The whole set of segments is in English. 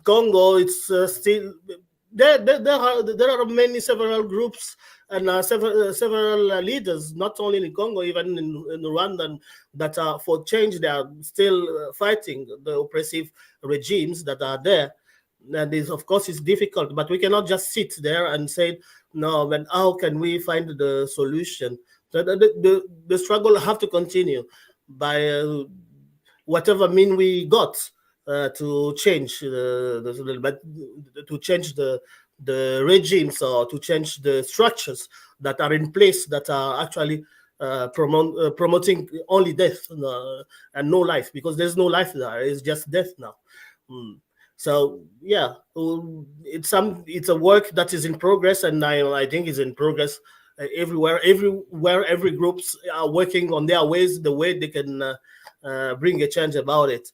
Congo, it's still there are several groups and several leaders, not only in Congo, even in Rwanda, that are for change. They are still fighting the oppressive regimes that are there. And this, of course, is difficult, but we cannot just sit there and say, no, but how can we find the solution? The struggle have to continue by whatever mean we got to change to change the regimes, or to change the structures that are in place that are actually promoting only death and no life, because there's no life there. It's just death now. So yeah, it's a work that is in progress, and I think is in progress everywhere. Every groups are working on their ways, the way they can bring a change about it.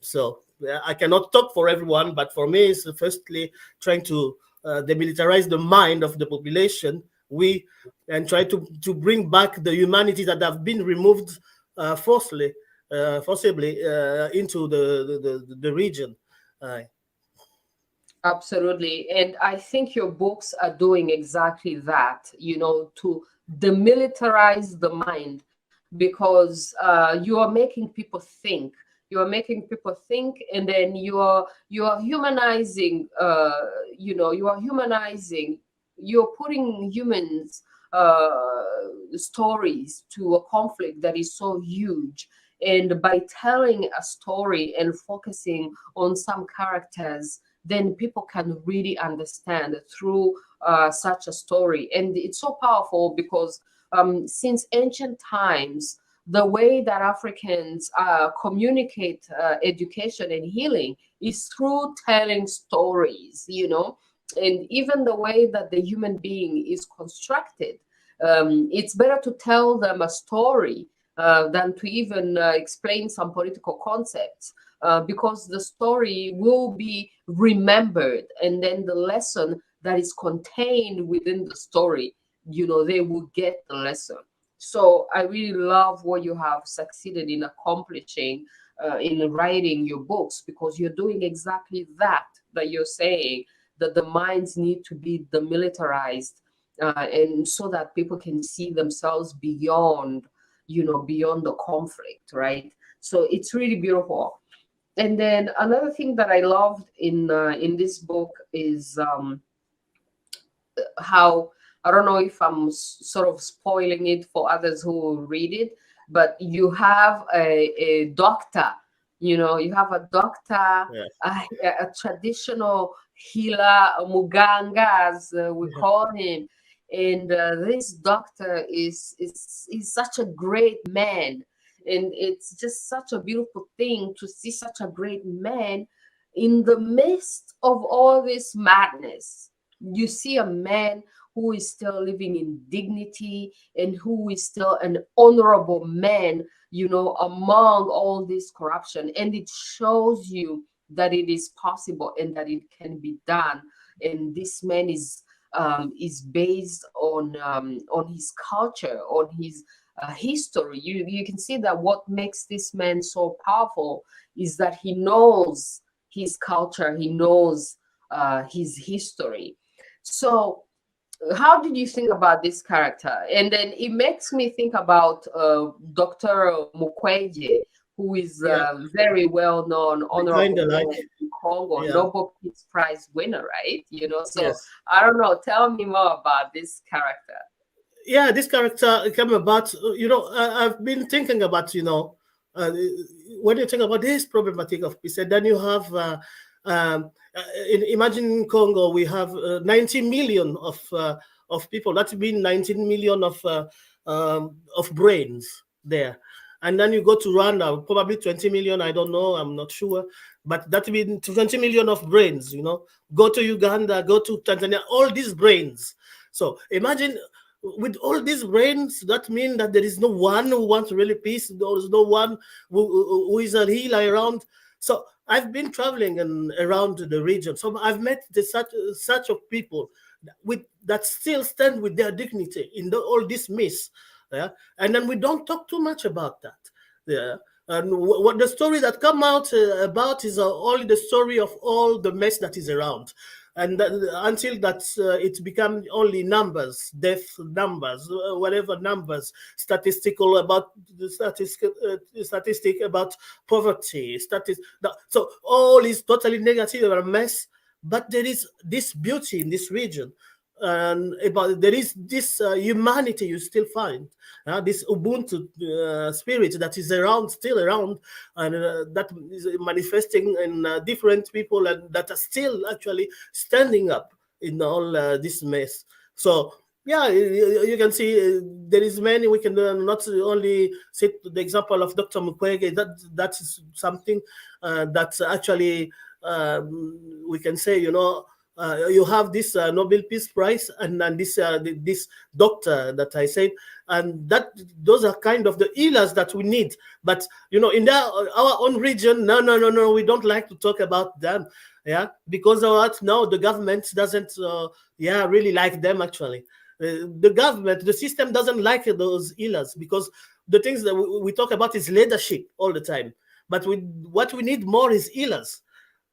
So I cannot talk for everyone, but for me, it's firstly trying to demilitarize the mind of the population, and try to bring back the humanity that have been removed forcibly into the region. Absolutely. And I think your books are doing exactly that, to demilitarize the mind, because you are making people think. And then you are humanizing, you're putting humans stories to a conflict that is so huge. And by telling a story and focusing on some characters, then people can really understand through such a story. And it's so powerful because since ancient times, the way that Africans communicate education and healing is through telling stories, and even the way that the human being is constructed. It's better to tell them a story than to even explain some political concepts, because the story will be remembered, and then the lesson that is contained within the story, they will get the lesson. So I really love what you have succeeded in accomplishing in writing your books, because you're doing exactly that you're saying, that the minds need to be demilitarized, and so that people can see themselves beyond the conflict, right? So it's really beautiful. And then another thing that I loved in this book is how, I don't know if I'm sort of spoiling it for others who will read it, but you have a doctor, you have a doctor, Yes. a traditional healer, a muganga, as we call him. And this doctor is such a great man. And it's just such a beautiful thing to see such a great man in the midst of all this madness. You see a man who is still living in dignity, and who is still an honorable man, among all this corruption. And it shows you that it is possible and that it can be done. And this man is based on his culture, on his history. You can see that what makes this man so powerful is that he knows his culture, he knows his history. So how did you think about this character? And then it makes me think about Dr. Mukwege, who is very well known, honorable in Congo, Nobel Peace Prize winner, right? So I don't know. Tell me more about this character. Yeah, this character came about. I've been thinking about when you think about this problematic of peace, and then you have. Imagine in Congo, we have 90 million of people. That's been 19 million of brains there. And then you go to Rwanda, probably 20 million, I don't know, I'm not sure. But that means 20 million of brains, Go to Uganda, go to Tanzania, all these brains. So imagine with all these brains, that means that there is no one who wants really peace. There is no one who is a healer around. So I've been traveling around the region. So I've met such of people that still stand with their dignity in all this mess. Yeah? And then we don't talk too much about that. Yeah. And what the story that come out about is only the story of all the mess that is around. And until that it becomes only numbers, death numbers, whatever numbers, statistical about the statistic about poverty, so all is totally negative or a mess. But there is this beauty in this region, and about there is this humanity you still find, this Ubuntu spirit that is around, still around, and that is manifesting in different people, and that are still actually standing up in all this mess. So yeah, you can see there is many. We can not only set the example of Dr. Mukwege. That is something that's actually we can say, you have this Nobel Peace Prize, and this doctor that I said, and those are kind of the healers that we need. But in our own region, no, we don't like to talk about them, because of what? No, the government doesn't, really like them actually. The government, the system doesn't like those healers, because the things that we talk about is leadership all the time. But what we need more is healers,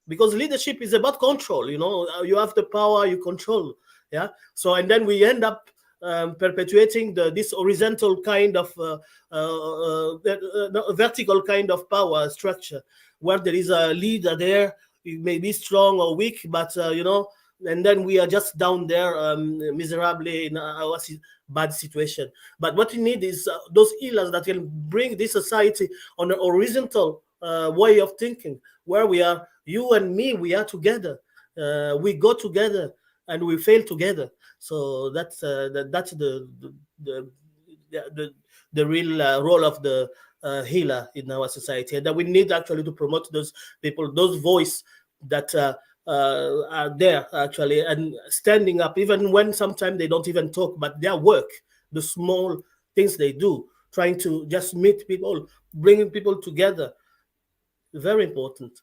because leadership is about control. You have the power, you control. So, and then we end up perpetuating this horizontal kind of vertical kind of power structure, where there is a leader there. It may be strong or weak, but and then we are just down there miserably in our bad situation. But what we need is those healers that can bring this society on an horizontal way of thinking, where we are, you and me, we are together. We go together and we fail together. So that's the real role of the healer in our society, and that we need actually to promote those people, those voice that are there actually, and standing up, even when sometimes they don't even talk, but their work, the small things they do, trying to just meet people, bringing people together, very important.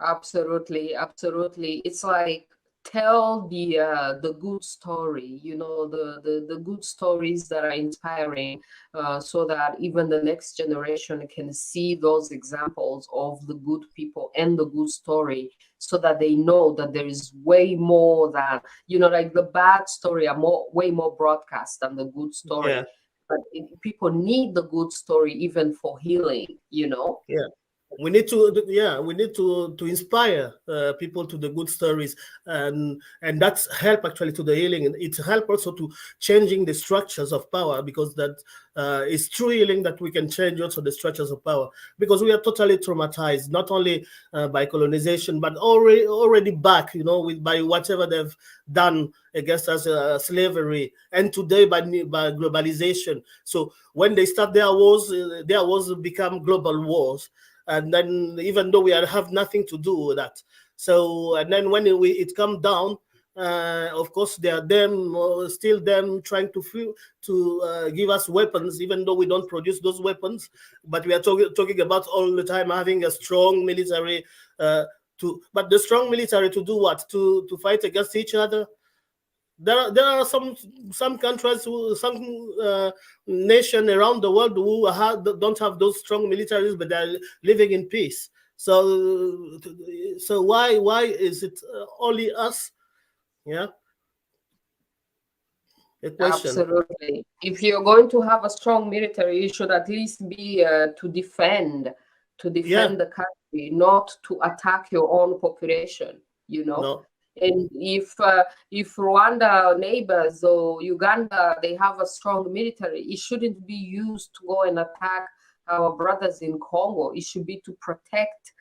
Absolutely, absolutely. It's like tell the good story, the good stories that are inspiring, so that even the next generation can see those examples of the good people and the good story, so that they know that there is way more than, like the bad story are way more broadcast than the good story. Yeah. But people need the good story even for healing. Yeah. We need to inspire people to the good stories, and that's help actually to the healing, and it help also to changing the structures of power, because that is true healing, that we can change also the structures of power, because we are totally traumatized, not only by colonization, but already back, by whatever they've done against us, slavery, and today by globalization. So when they start their wars become global wars. And then, even though we have nothing to do with that, so, and then when it come down, of course, they are still them trying to give us weapons, even though we don't produce those weapons. But we are talking about all the time having a strong military, but the strong military to do what? To fight against each other. There are some countries, some nation around the world who don't have those strong militaries, but they're living in peace. So why is it only us? Yeah, a question. Absolutely. If you're going to have a strong military, you should at least be to defend Yeah. the country, not to attack your own population. No. And if Rwanda neighbors or Uganda, they have a strong military, it shouldn't be used to go and attack our brothers in Congo. It should be to protect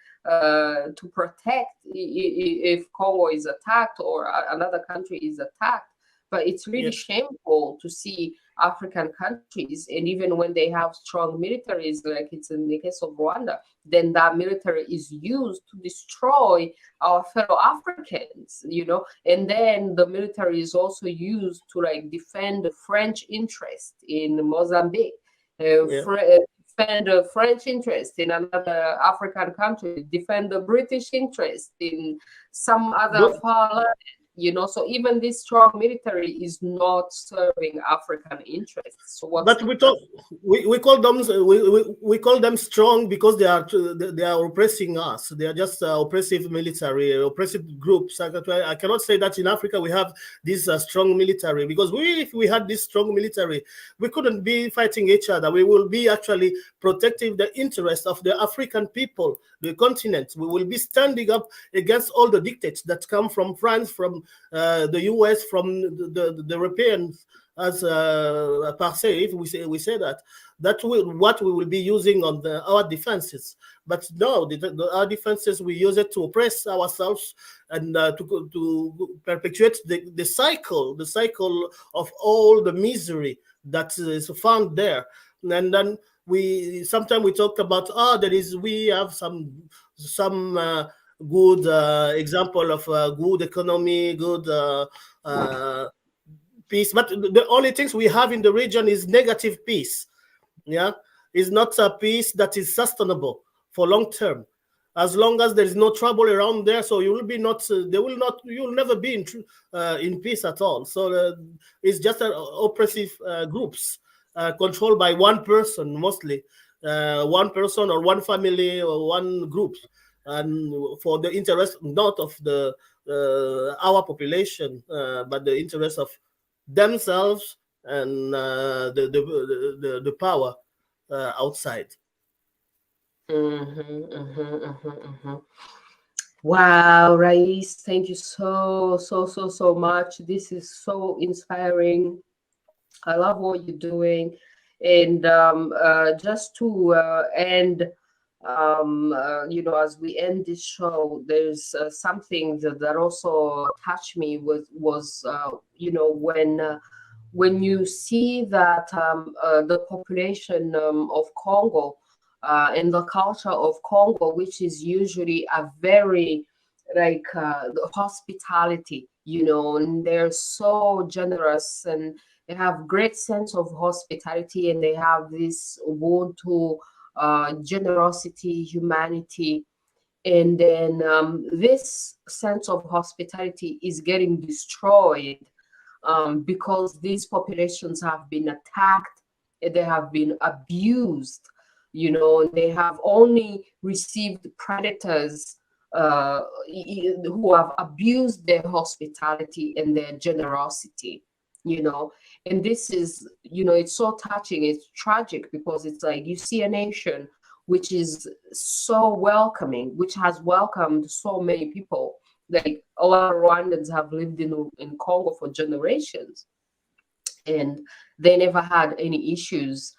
if Congo is attacked or another country is attacked. But it's really shameful to see African countries, and even when they have strong militaries, like it's in the case of Rwanda, then that military is used to destroy our fellow Africans, and then the military is also used to defend the French interest in Mozambique, defend the French interest in another African country, defend the British interest in some other far land. you know. So even this strong military is not serving African interests. So what's But we call them we call them strong because they are oppressing us. They are just oppressive military, oppressive groups. I cannot say that in Africa we have this strong military, because if we had this strong military, we couldn't be fighting each other. We will be actually protecting the interests of the African people, the continent. We will be standing up against all the dictates that come from France, from the US, from the Europeans, as per se, if we say that what we will be using on our defenses. But no, our defenses, we use it to oppress ourselves and to perpetuate the cycle of all the misery that is found there. And then sometimes we talk about we have some good example of good economy, good peace, but the only things we have in the region is negative peace. Yeah, it's not a peace that is sustainable for long term. As long as there is no trouble around there, so you will be not. You will never be in peace at all. So it's just oppressive groups controlled by one person mostly, one person or one family or one group, and for the interest not of the our population, but the interest of themselves and the power outside. Wow, RAIS, thank you so much. This is so inspiring. I love what you're doing. And just to end, you know, as we end this show, there's something that also touched me was you know, when you see that the population of Congo and the culture of Congo, which is usually a very like the hospitality, you know, and they're so generous and they have great sense of hospitality, and they have this want to generosity, humanity. And then this sense of hospitality is getting destroyed because these populations have been attacked, they have been abused, you know, they have only received predators who have abused their hospitality and their generosity, you know. And this is, you know, it's so touching, it's tragic, because it's like you see a nation which is so welcoming, which has welcomed so many people. Like a lot of Rwandans have lived in Congo for generations, and they never had any issues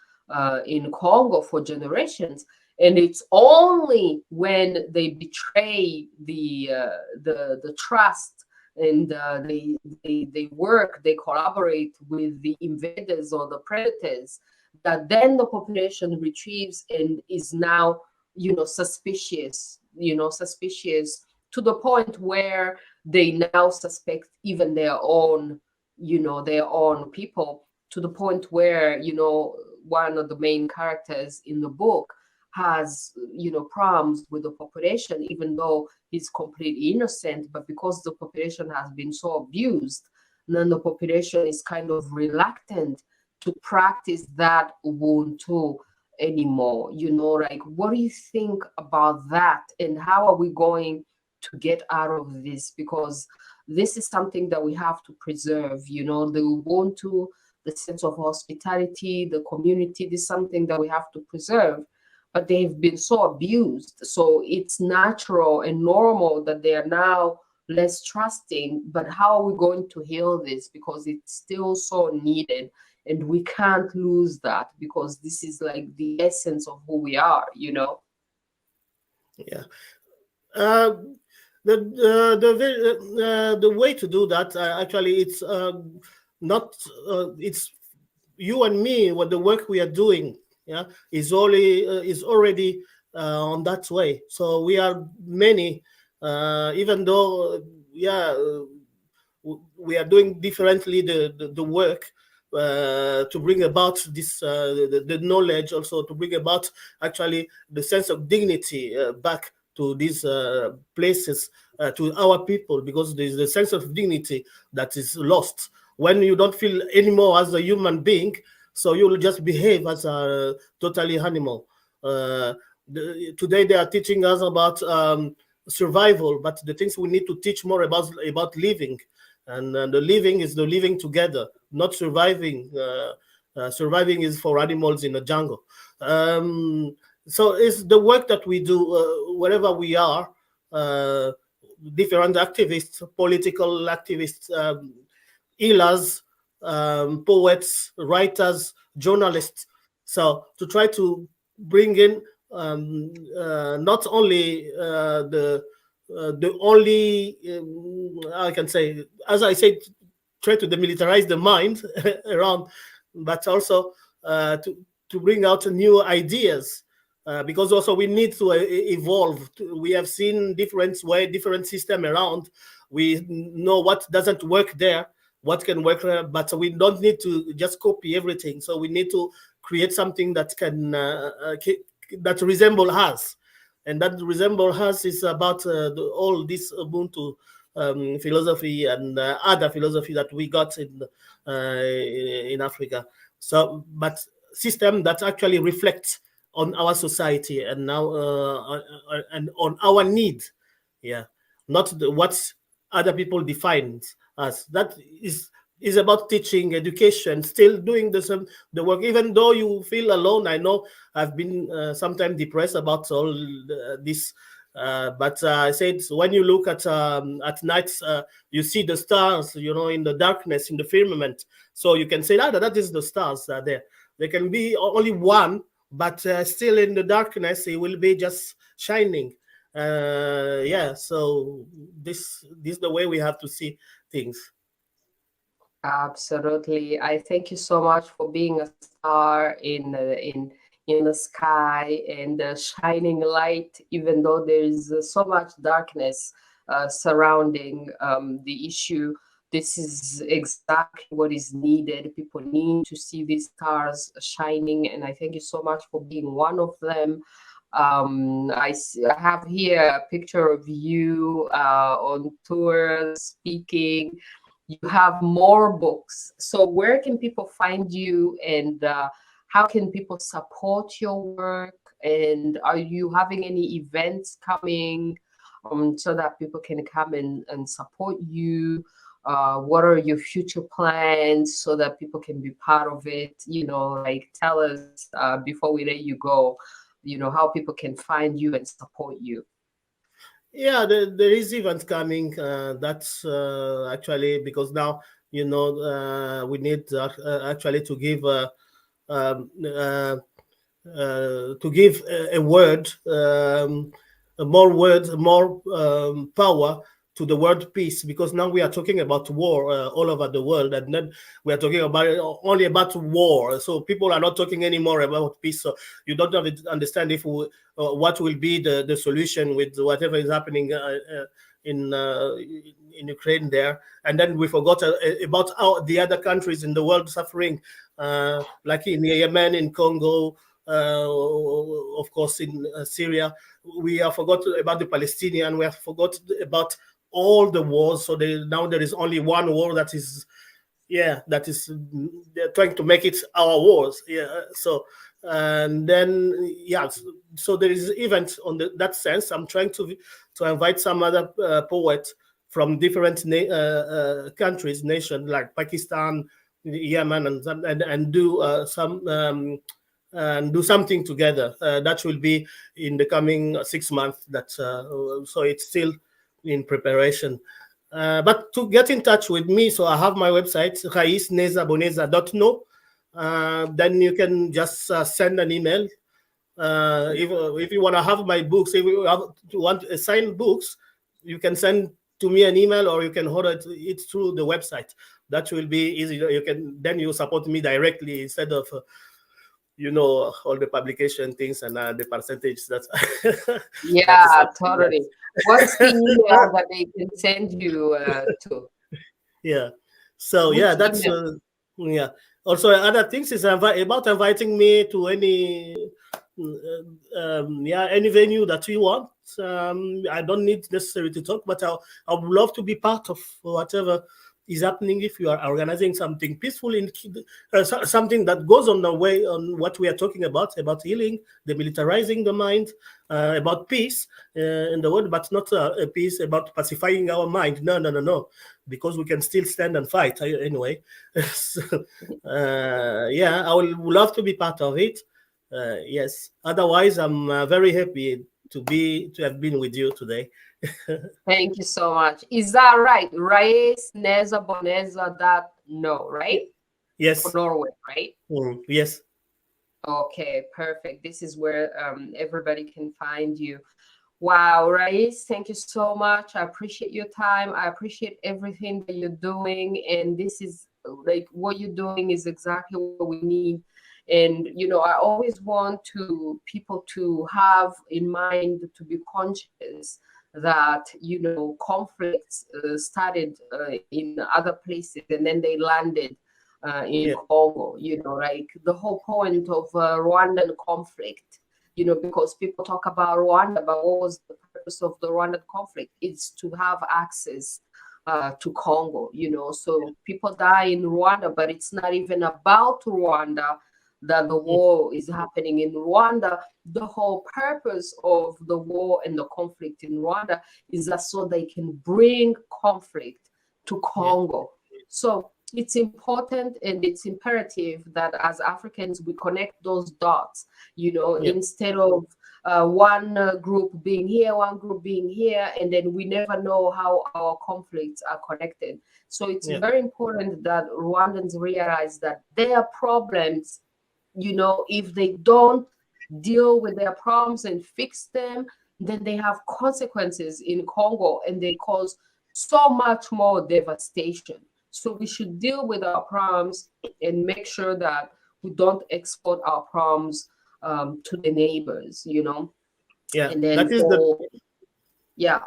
in Congo for generations. And it's only when they betray the trust and they work, they collaborate with the invaders or the predators, that then the population retrieves and is now, you know, suspicious, to the point where they now suspect even their own, you know, their own people, to the point where, you know, one of the main characters in the book has, you know, problems with the population, even though he's completely innocent. But because the population has been so abused, then the population is kind of reluctant to practice that Ubuntu anymore. You know, like, what do you think about that? And how are we going to get out of this? Because this is something that we have to preserve, you know, the Ubuntu, the sense of hospitality, the community. This is something that we have to preserve, but they've been so abused. So it's natural and normal that they are now less trusting. But how are we going to heal this? Because it's still so needed, and we can't lose that, because this is like the essence of who we are, you know? Yeah. The way to do that, actually, it's not it's you and me. What the work we are doing, yeah, is already on that way. So we are many, even though we are doing differently the work. To bring about this the knowledge, also to bring about actually the sense of dignity back to these places to our people, because there's the sense of dignity that is lost when you don't feel anymore as a human being. So you will just behave as a totally animal. Today they are teaching us about survival, but the things we need to teach more about living, and the living is the living together, not surviving. Surviving is for animals in the jungle. So it's the work that we do wherever we are. Uh, Different activists, political activists, healers, poets, writers, journalists. So to try to bring in not only the only I can say, as I said, try to demilitarize the mind around, but also to bring out new ideas. Because also we need to evolve. We have seen different system around. We know what doesn't work there, what can work there, but we don't need to just copy everything. So we need to create something that can that resemble us, and that resemble us is about all this Ubuntu philosophy and other philosophy that we got in Africa. So, but system that actually reflects on our society and now and on our need. Yeah, not what other people define as. That is about teaching, education, still doing the work, even though you feel alone. I know I've been sometimes depressed about all this. But I said, when you look at nights, you see the stars, in the darkness, in the firmament. So you can say that is the stars that are there. There can be only one, but still in the darkness, it will be just shining. Yeah. So this is the way we have to see things. Absolutely. I thank you so much for being a star in the sky and shining light, even though there is so much darkness surrounding the issue. This is exactly what is needed. People need to see these stars shining, and I thank you so much for being one of them. I have here a picture of you on tour speaking. You have more books. So where can people find you, and how can people support your work? And are you having any events coming so that people can come and support you? What are your future plans so that people can be part of it? Like tell us before we let you go, how people can find you and support you. Yeah, there is event coming. That's actually because now we need actually to give um, uh, to give a word, more words, more power to the word peace, because now we are talking about war all over the world, and then we are talking about only about war. So people are not talking anymore about peace. So you don't have to understand what will be the solution with whatever is happening in uh, in Ukraine there, and then we forgot about the other countries in the world suffering, like in Yemen, in Congo, of course, in Syria. We have forgotten about the Palestinian. We have forgotten about all the wars. So now there is only one war that is, yeah, that is they're trying to make it our wars. Yeah. So and then yeah, so there is event on that sense. I'm trying to invite some other poets from different countries, nations like Pakistan, Yemen, and do some and do something together. That will be in the coming 6 months. So it's still in preparation. But to get in touch with me, so I have my website, raisnezaboneza.no. Then you can just send an email. If you want to have my books, if you want signed books, you can send to me an email, or you can order it through the website. That will be easy. You support me directly instead of all the publication things and the percentage that is Yeah, happening. totally. What's the email that they can send you to? Yeah. So yeah, Which that's email? yeah. Also, other things is about inviting me to any yeah, any venue that we want. I don't need necessarily to talk, but I would love to be part of whatever is happening. If you are organizing something peaceful in something that goes on the way on what we are talking about healing, demilitarizing the mind, about peace in the world, but not a peace about pacifying our mind. No, no, no, no, because we can still stand and fight anyway. So, yeah, I would love to be part of it. Yes. Otherwise, I'm very happy to have been with you today. Thank you so much. Is that right? RAIS NEZA BONEZA that no, right? For Yes. Norway, right? Yes. Okay, perfect. This is where everybody can find you. Wow, RAIS, thank you so much. I appreciate your time. I appreciate everything that you're doing. And this is like what you're doing is exactly what we need. And, you know, I always want people to have in mind to be conscious that, you know, conflicts started in other places and then they landed in Yeah. Congo, you know, like the whole point of Rwandan conflict, you know, because people talk about Rwanda, but what was the purpose of the Rwandan conflict? It's to have access to Congo, you know. So people die in Rwanda, but it's not even about Rwanda that the war is happening in Rwanda. The whole purpose of the war and the conflict in Rwanda is that so they can bring conflict to Congo. So it's important and it's imperative that as Africans we connect those dots, you know, instead of one group being here, one group being here, and then we never know how our conflicts are connected. So it's very important that Rwandans realize that their problems, you know, if they don't deal with their problems and fix them, then they have consequences in Congo and they cause so much more devastation. So we should deal with our problems and make sure that we don't export our problems to the neighbors, you know. Yeah. And then for, yeah.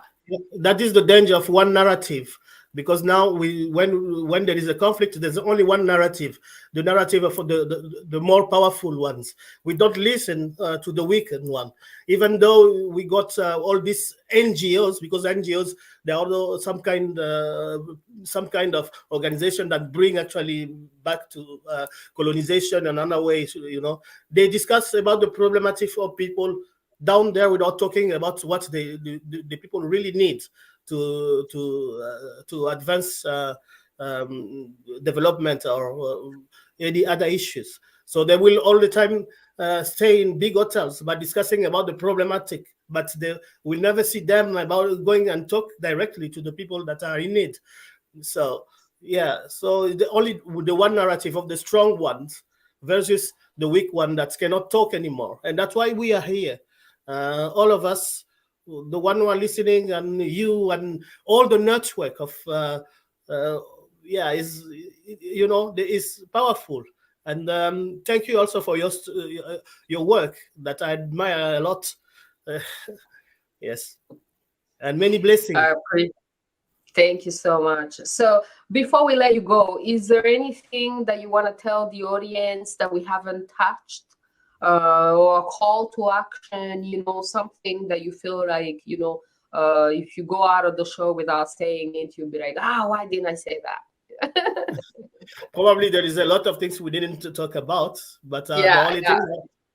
That is the danger of one narrative, because now when there is a conflict, there's only one narrative, the narrative of the more powerful ones. We don't listen to the weakened one, even though we got all these NGOs, because NGOs, they're also some kind of organization that bring actually back to colonization and other ways. You know, they discuss about the problematic of people down there without talking about what the people really need to advance development or any other issues. So they will all the time stay in big hotels by discussing about the problematic, but they will never see them about going and talk directly to the people that are in need. So yeah, so only the one narrative of the strong ones versus the weak one that cannot talk anymore, and that's why we are here. All of us, the one who are listening, and you, and all the network of, yeah, is, you know, is powerful. And thank you also for your work that I admire a lot. Yes, and many blessings. Thank you so much. So before we let you go, is there anything that you want to tell the audience that we haven't touched? Or a call to action, you know, something that you feel like, you know, if you go out of the show without saying it, you'll be like, why didn't I say that? Probably there is a lot of things we didn't talk about, but the only thing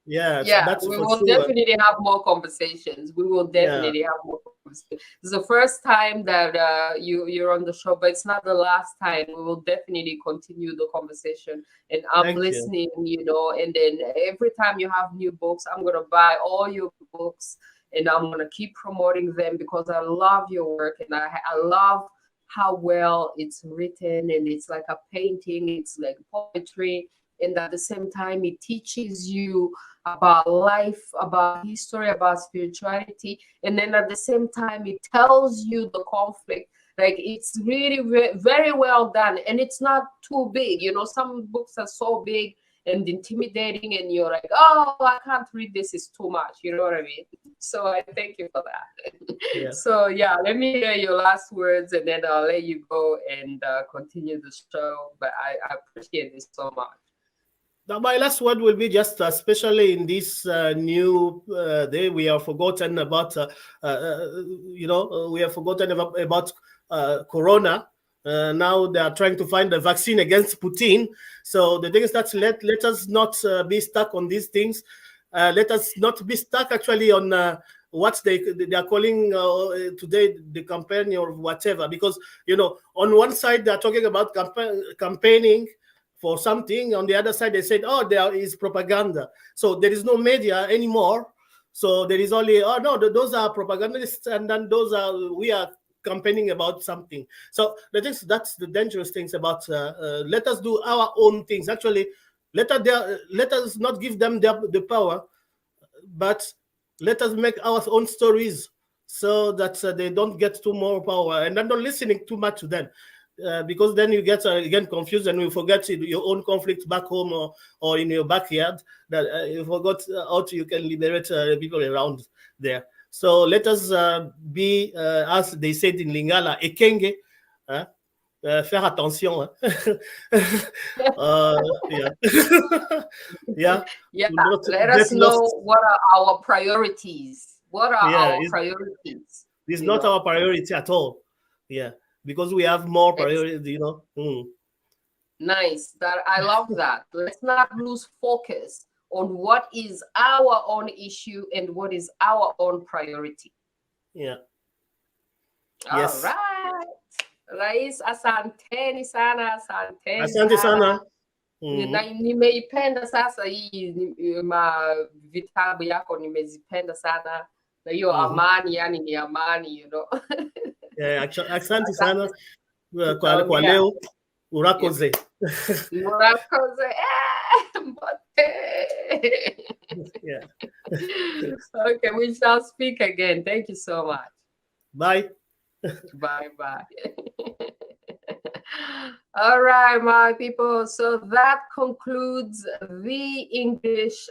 that's we for will sure. definitely have more conversations. We will definitely have more conversations. It's the first time that you're on the show, but it's not the last time. We will definitely continue the conversation, and I'm listening, you know, and then every time you have new books, I'm gonna buy all your books and I'm gonna keep promoting them because I love your work and I love how well it's written, and it's like a painting, it's like poetry, and at the same time it teaches you about life, about history, about spirituality, and then at the same time it tells you the conflict. Like, it's really very well done, and it's not too big. You know, some books are so big and intimidating and you're like, oh, I can't read this, it's too much, you know what I mean? So I thank you for that. So yeah, let me hear your last words and then I'll let you go and continue the show, but I appreciate this so much. Now, my last word will be just, especially in this new day, we have forgotten about, we have forgotten about Corona. Now they are trying to find a vaccine against Putin. So the thing is that let us not be stuck on these things. Let us not be stuck actually on what they are calling today the campaign or whatever. Because, on one side they are talking about campaigning for something. On the other side, they said, oh, there is propaganda. So there is no media anymore. So there is only, oh, no, those are propagandists, and then we are campaigning about something. So that's the dangerous things about, let us do our own things. Actually, let us not give them the power, but let us make our own stories so that they don't get too more power, and then not listening too much to them. Because then you get again confused, and you forget your own conflict back home, or in your backyard, that you forgot how you can liberate people around there. So let us be, as they said in Lingala, ekenge, faire attention. Yeah. Yeah. Yeah, Not let get us know lost. what are our priorities. What are Yeah, our priorities? it's not our priority at all. Yeah, because we have more It's priority, nice. That I love that. Let's not lose focus on what is our own issue and what is our own priority. Yeah. All Yes. right. Rais, asanteni sana, asanteni Asante sana. sana. Nimeipenda sasa hii vitabu yako nimezipenda sana, na hiyo amani, yani ni amani, Yeah, asante sana kwa tutaongea. leo. Urakoze. Urakoze. Mbote. Yeah. Okay, we shall speak again. Thank you so much. Bye. Bye. All right, my people. So that concludes the English